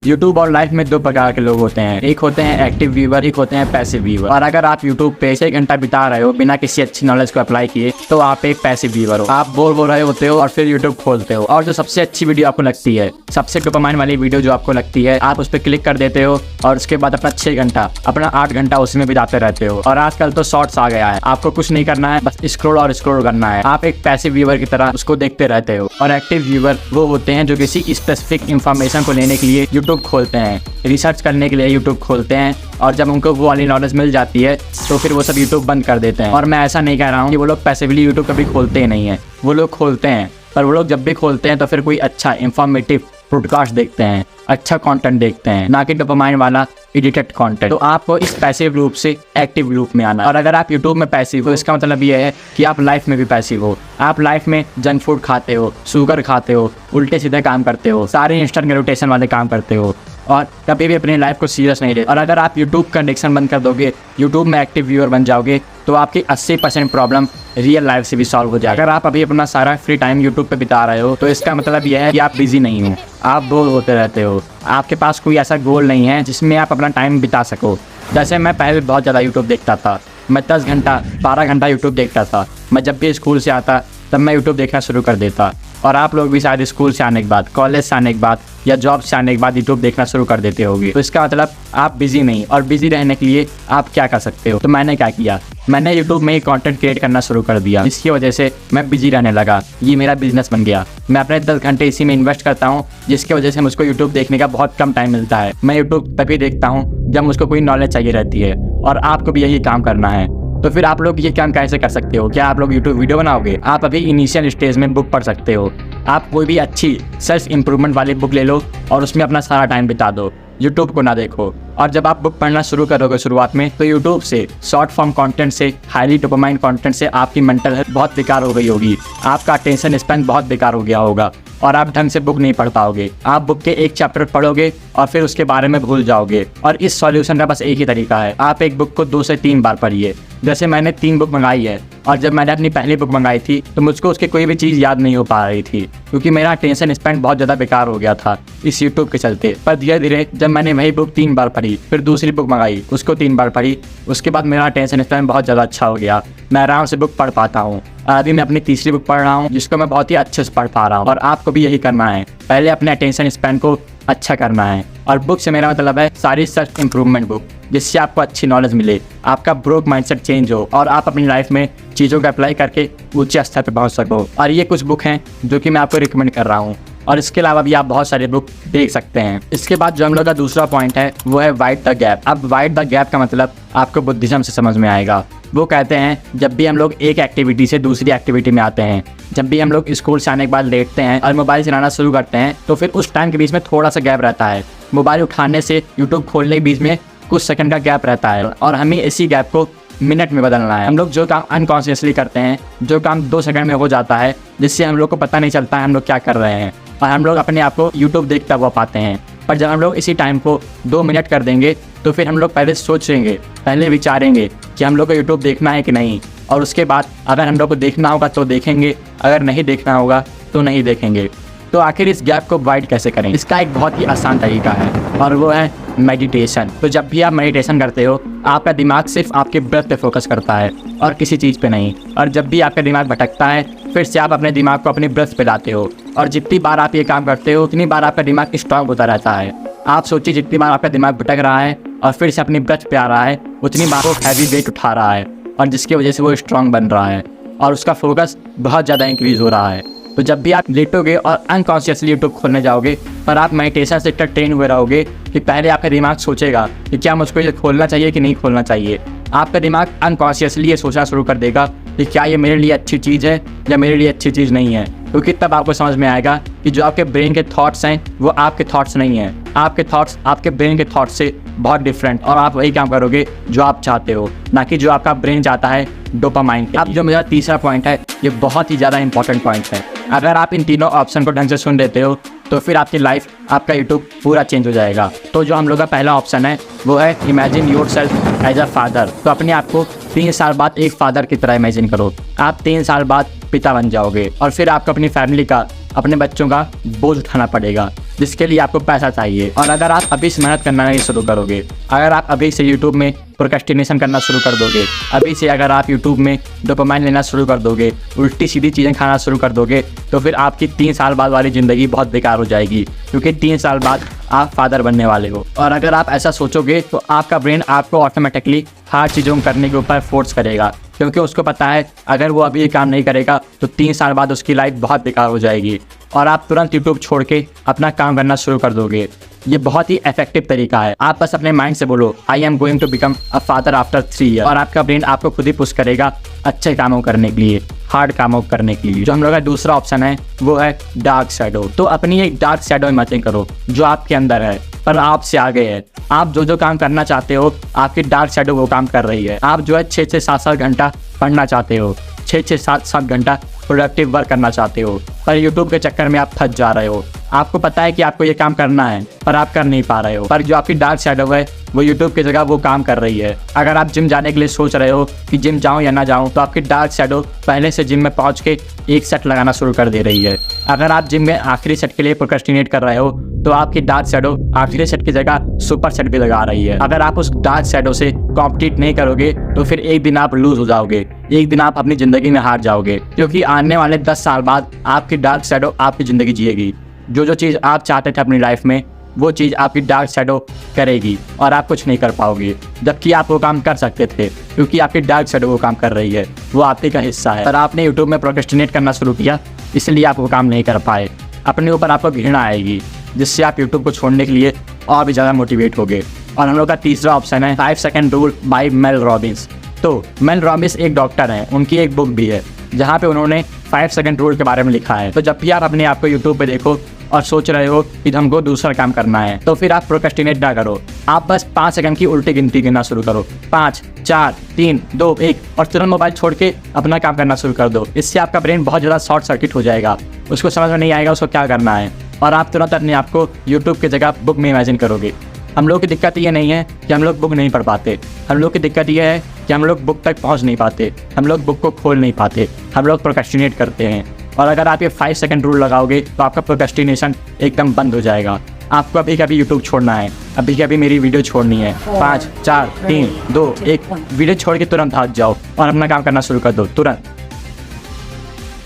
YouTube और life में दो प्रकार के लोग होते हैं, एक होते हैं एक्टिव व्यूअर, एक होते हैं पैसिव व्यूअर। और अगर आप यूट्यूब पे 6 घंटा बिता रहे हो बिना किसी अच्छी नॉलेज को अप्लाई किए तो आप एक पैसिव व्यूअर हो। आप बोर हो रहे होते हो और फिर यूट्यूब खोलते हो और जो सबसे अच्छी वीडियो आपको लगती है, सबसे डोपामाइन वाली वीडियो जो आपको लगती है, आप उस पर क्लिक कर देते हो और उसके बाद अपना 6 घंटा, अपना 8 घंटा उसमें बिताते रहते हो। और आजकल तो शॉर्ट्स आ गया है, आपको कुछ नहीं करना है, बस स्क्रॉल और स्क्रॉल करना है। आप एक पैसिव व्यूअर की तरह उसको देखते रहते हो। और एक्टिव व्यूअर वो होते हैं जो किसी स्पेसिफिक इंफॉर्मेशन को लेने के लिए यूट्यूब खोलते हैं, रिसर्च करने के लिए यूट्यूब खोलते हैं, और जब उनको वो वाली नॉलेज मिल जाती है तो फिर वो सब यूट्यूब बंद कर देते हैं। और मैं ऐसा नहीं कह रहा हूँ कि वो लोग पैसिवली यूट्यूब कभी खोलते ही नहीं है, वो लोग खोलते हैं, पर वो लोग जब भी खोलते हैं तो फिर कोई अच्छा इंफॉर्मेटिव पॉडकास्ट देखते हैं, अच्छा कंटेंट देखते हैं, ना कि डोपामाइन वाला एडिटेड कंटेंट। तो आपको इस पैसिव रूप से एक्टिव रूप में आना। और अगर आप यूट्यूब में पैसिव हो, इसका मतलब ये है कि आप लाइफ में भी पैसिव हो। आप लाइफ में जंक फूड खाते हो, शुगर खाते हो, उल्टे सीधे काम करते हो, सारे इंस्टेंट ग्रेटिफिकेशन वाले काम करते हो और कभी भी अपनी लाइफ को सीरियस नहीं लेते। और अगर आप यूट्यूब का एडिक्शन बंद कर दोगे, यूट्यूब में एक्टिव व्यूअर बन जाओगे, तो आपकी 80% प्रॉब्लम रियल लाइफ से भी सॉल्व हो जाएगा। अगर आप अभी अपना सारा फ्री टाइम यूट्यूब पे बिता रहे हो तो इसका मतलब यह है कि आप बिजी नहीं हो, आप बोर होते रहते हो, आपके पास कोई ऐसा गोल नहीं है जिसमें आप अपना टाइम बिता सको। जैसे मैं पहले बहुत ज़्यादा यूट्यूब देखता था, मैं 10 घंटा 12 घंटा यूट्यूब देखता था। मैं जब भी स्कूल से आता तब मैं यूट्यूब देखना शुरू कर देता, और आप लोग भी शायद स्कूल से आने के बाद, कॉलेज से आने के बाद या जॉब से आने के बाद यूट्यूब देखना शुरू कर देते होगे। तो इसका मतलब आप बिजी नहीं, और बिजी रहने के लिए आप क्या कर सकते हो। तो मैंने क्या किया, मैंने यूट्यूब में ही कंटेंट क्रिएट करना शुरू कर दिया। इसकी वजह से मैं बिजी रहने लगा, ये मेरा बिजनेस बन गया। मैं अपने 10 घंटे इसी में इन्वेस्ट करता हूँ, जिसकी वजह से मुझको यूट्यूब देखने का बहुत कम टाइम मिलता है। मैं यूट्यूब तभी देखता हूँ जब मुझको कोई नॉलेज चाहिए रहती है, और आपको भी यही काम करना है। तो फिर आप लोग ये काम कैसे कर सकते हो? क्या आप लोग यूट्यूब वीडियो बनाओगे? आप अभी इनिशियल स्टेज में बुक पढ़ सकते हो। आप कोई भी अच्छी सेल्फ इंप्रूवमेंट वाली बुक ले लो और उसमें अपना सारा टाइम बिता दो, यूट्यूब को ना देखो। और जब आप बुक पढ़ना शुरू करोगे शुरुआत में, तो यूट्यूब से, शॉर्ट फॉर्म कंटेंट से, हाईली डोपामाइन कंटेंट से आपकी मेंटल हेल्थ बहुत बेकार हो गई होगी, आपका अटेंशन स्पैन बहुत बेकार हो गया होगा, और आप ढंग से बुक नहीं पढ़ पाओगे। आप बुक के एक चैप्टर पढ़ोगे और फिर उसके बारे में भूल जाओगे। और इस सॉल्यूशन का बस एक ही तरीका है, आप एक बुक को 2 से 3 बार पढ़िए। जैसे मैंने 3 बुक मंगाई है, और जब मैंने अपनी पहली बुक मंगाई थी तो मुझको उसकी कोई भी चीज़ याद नहीं हो पा रही थी, क्योंकि मेरा अटेंशन स्पैन बहुत ज़्यादा बेकार हो गया था इस यूट्यूब के चलते। पर धीरे धीरे जब मैंने वही बुक 3 बार पढ़ी, फिर दूसरी बुक मंगाई, उसको 3 बार पढ़ी, उसके बाद मेरा अटेंशन स्पैन बहुत ज़्यादा अच्छा हो गया। मैं आराम से बुक पढ़ पाता हूँ। अभी मैं अपनी तीसरी बुक पढ़ रहा हूँ, जिसको मैं बहुत ही अच्छे से पढ़ पा रहा हूँ। और आपको भी यही करना है, पहले अपने अटेंशन स्पैन को अच्छा करना है। और बुक से मेरा मतलब है सारी सेल्फ इंप्रूवमेंट बुक, जिससे आपको अच्छी नॉलेज मिले, आपका ब्रोक माइंडसेट चेंज हो, और आप अपनी लाइफ में चीज़ों को अप्लाई करके ऊंचे स्तर पर पहुंच सको। और ये कुछ बुक हैं जो कि मैं आपको रिकमेंड कर रहा हूँ, और इसके अलावा भी आप बहुत सारे बुक देख सकते हैं। इसके बाद जो हम लोग का दूसरा पॉइंट है वो है वाइड द गैप। अब वाइड द गैप का मतलब आपको बुद्धिज्म से समझ में आएगा। वो कहते हैं जब भी हम लोग एक एक्टिविटी से दूसरी एक्टिविटी में आते हैं, जब भी हम लोग स्कूल से आने के बाद लेटते हैं और मोबाइल चलाना शुरू करते हैं, तो फिर उस टाइम के बीच में थोड़ा सा गैप रहता है। मोबाइल उठाने से यूट्यूब खोलने के बीच में कुछ सेकंड का गैप रहता है, और हमें इसी गैप को मिनट में बदलना है। हम लोग जो काम अनकॉन्शियसली करते हैं, जो काम 2 सेकंड में हो जाता है, जिससे हम लोग को पता नहीं चलता है हम लोग क्या कर रहे हैं, और हम लोग अपने आप को यूट्यूब देखता हुआ पाते हैं। पर जब हम लोग इसी टाइम को 2 मिनट कर देंगे, तो फिर हम लोग पहले सोचेंगे, पहले विचारेंगे कि हम लोग को यूट्यूब देखना है कि नहीं, और उसके बाद अगर हम लोग को देखना होगा तो देखेंगे, अगर नहीं देखना होगा तो नहीं देखेंगे। तो आखिर इस गैप को वाइड कैसे करें? इसका एक बहुत ही आसान तरीका है, और वो है मेडिटेशन। तो जब भी आप मेडिटेशन करते हो, आपका दिमाग सिर्फ आपके ब्रेथ पे फोकस करता है और किसी चीज़ पे नहीं। और जब भी आपका दिमाग भटकता है, फिर से आप अपने दिमाग को अपने ब्रेथ पे लाते हो, और जितनी बार आप ये काम करते हो उतनी बार आपका दिमाग स्ट्रांग होता रहता है। आप सोचिए, जितनी बार आपका दिमाग भटक रहा है और फिर से अपनी ब्रेथ पे आ रहा है, उतनी बार वो हैवी वेट उठा रहा है, और जिसकी वजह से वो स्ट्रांग बन रहा है और उसका फोकस बहुत ज़्यादा इंक्रीज हो रहा है। तो जब भी आप लेटोगे और अनकॉन्शियसली यूट्यूब खोलने जाओगे, पर आप मेडिटेशन से इतना ट्रेन हुए रहोगे कि पहले आपका दिमाग सोचेगा कि क्या मुझको ये खोलना चाहिए कि नहीं खोलना चाहिए। आपका दिमाग अनकॉन्शियसली ये सोचना शुरू कर देगा कि क्या ये मेरे लिए अच्छी चीज़ है या मेरे लिए अच्छी चीज़ नहीं है, क्योंकि तब आपको समझ में आएगा कि जो आपके ब्रेन के थॉट्स हैं वो आपके थॉट्स नहीं हैं। आपके थॉट्स आपके ब्रेन के थॉट्स से बहुत डिफरेंट, और आप वही काम करोगे जो आप चाहते हो, ना कि जो आपका ब्रेन चाहता है डोपामाइन के। अब जो मेरा तीसरा पॉइंट है, ये बहुत ही ज़्यादा इंपॉर्टेंट पॉइंट है। अगर आप इन तीनों ऑप्शन को ढंग से सुन लेते हो, तो फिर आपकी लाइफ, आपका यूट्यूब पूरा चेंज हो जाएगा। तो जो हम लोग का पहला ऑप्शन है वो है imagine yourself as a father. तो अपने आप को 3 साल बाद एक फादर की तरह इमेजिन करो। आप 3 साल बाद पिता बन जाओगे, और फिर आपको अपनी फैमिली का अपने बच्चों का बोझ उठाना पड़ेगा, जिसके लिए आपको पैसा चाहिए। और अगर आप अभी से मेहनत करना नहीं शुरू करोगे, अगर आप अभी से यूट्यूब में प्रोक्रेस्टिनेशन करना शुरू कर दोगे, अभी से अगर आप यूट्यूब में डोपामाइन लेना शुरू कर दोगे, उल्टी सीधी चीज़ें खाना शुरू कर दोगे, तो फिर आपकी 3 साल बाद वाली ज़िंदगी बहुत बेकार हो जाएगी, क्योंकि 3 साल बाद आप फादर बनने वाले हो। और अगर आप ऐसा सोचोगे तो आपका ब्रेन आपको ऑटोमेटिकली हर चीज़ों को करने के ऊपर फोर्स करेगा, क्योंकि उसको पता है अगर वो अभी ये काम नहीं करेगा तो 3 साल बाद उसकी लाइफ बहुत बेकार हो जाएगी और आप तुरंत यूट्यूब छोड़ के अपना काम करना शुरू कर दोगे। ये बहुत ही इफेक्टिव तरीका है। आप बस अपने माइंड से बोलो I am going to become a father after 3 year, और आपका ब्रेन आपको खुद ही पुश करेगा अच्छे कामों करने के लिए, हार्ड कामों करने के लिए। जो हम लोग का दूसरा ऑप्शन है वो है डार्क शैडो। तो अपनी एक डार्क शैडो इमेजिन करो जो आपके अंदर है पर आपसे आगे है। आप जो काम करना चाहते हो आपकी डार्क शैडो वो काम कर रही है। आप जो है 6 से 7 घंटा पढ़ना चाहते हो, 6 से 7 घंटा प्रोडक्टिव वर्क करना चाहते हो, पर यूट्यूब के चक्कर में आप फंस जा रहे हो। आपको पता है कि आपको ये काम करना है पर आप कर नहीं पा रहे हो। पर जो आपकी डार्क शैडो है वो यूट्यूब की जगह वो काम कर रही है। अगर आप जिम जाने के लिए सोच रहे हो कि जिम जाऊं या ना जाऊं, तो आपकी डार्क शैडो पहले से जिम में पहुंच के एक सेट लगाना शुरू कर दे रही है। अगर आप जिम में आखिरी सेट के लिए प्रोक्रेस्टिनेट कर रहे हो तो आपकी डार्क शैडो आखिरी सेट की जगह सुपर सेट भी लगा रही है। अगर आप उस डार्क शैडो से कॉम्पिटिट नहीं करोगे तो फिर एक दिन आप लूज हो जाओगे, एक दिन आप अपनी ज़िंदगी में हार जाओगे, क्योंकि आने वाले 10 साल बाद आपकी डार्क शैडो आपकी ज़िंदगी जिएगी। जो चीज़ आप चाहते थे अपनी लाइफ में वो चीज़ आपकी डार्क शैडो करेगी और आप कुछ नहीं कर पाओगे, जबकि आप वो काम कर सकते थे क्योंकि आपकी डार्क शैडो वो काम कर रही है, वो आपके का हिस्सा है। पर आपने यूट्यूब में प्रोक्रेस्टिनेट करना शुरू किया इसलिए आप वो काम नहीं कर पाए। अपने ऊपर आपको घृणा आएगी जिससे आप यूट्यूब को छोड़ने के लिए और भी ज़्यादा मोटिवेट होगे। और हम लोग का तीसरा ऑप्शन है 5 second rule by Mel Robbins. तो मेल रॉबिन्स एक डॉक्टर हैं, उनकी एक बुक भी है जहाँ पे उन्होंने 5 सेकंड रूल के बारे में लिखा है। तो जब भी आप अपने आप को यूट्यूब पे देखो और सोच रहे हो कि हमको दूसरा काम करना है, तो फिर आप प्रोक्रेस्टिनेट ना करो। आप बस 5 सेकंड की उल्टी गिनती गिनना शुरू करो, 5 4 3 2 1, और तुरंत मोबाइल छोड़ के अपना काम करना शुरू कर दो। इससे आपका ब्रेन बहुत ज़्यादा शॉर्ट सर्किट हो जाएगा, उसको समझ में नहीं आएगा उसको क्या करना है, और आप तुरंत अपने आप को यूट्यूब की जगह बुक में इमेजिन करोगे। हम लोग की दिक्कत ये नहीं है कि हम लोग बुक नहीं पढ़ पाते, हम लोग की दिक्कत ये है कि हम लोग बुक तक पहुंच नहीं पाते, हम लोग बुक को खोल नहीं पाते, हम लोग प्रोक्रेस्टिनेट करते हैं। और अगर आप ये 5 सेकंड रूल लगाओगे तो आपका प्रोक्रेस्टिनेशन एकदम बंद हो जाएगा। आपको अभी कभी यूट्यूब छोड़ना है, अभी कभी मेरी वीडियो छोड़नी है, 5 4 3 2 1, वीडियो छोड़ के तुरंत भाग जाओ और अपना काम करना शुरू कर दो तुरंत।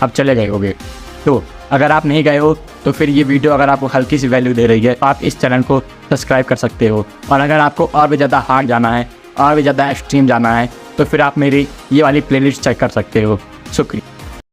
अब चले गए होगे। तो अगर आप नहीं गए हो तो फिर ये वीडियो अगर आपको हल्की सी वैल्यू दे रही है तो आप इस चैनल को सब्सक्राइब कर सकते हो। और अगर आपको और भी ज़्यादा हार्ड जाना है और भी ज़्यादा एक्सट्रीम जाना है तो फिर आप मेरी ये वाली प्लेलिस्ट चेक कर सकते हो। शुक्रिया।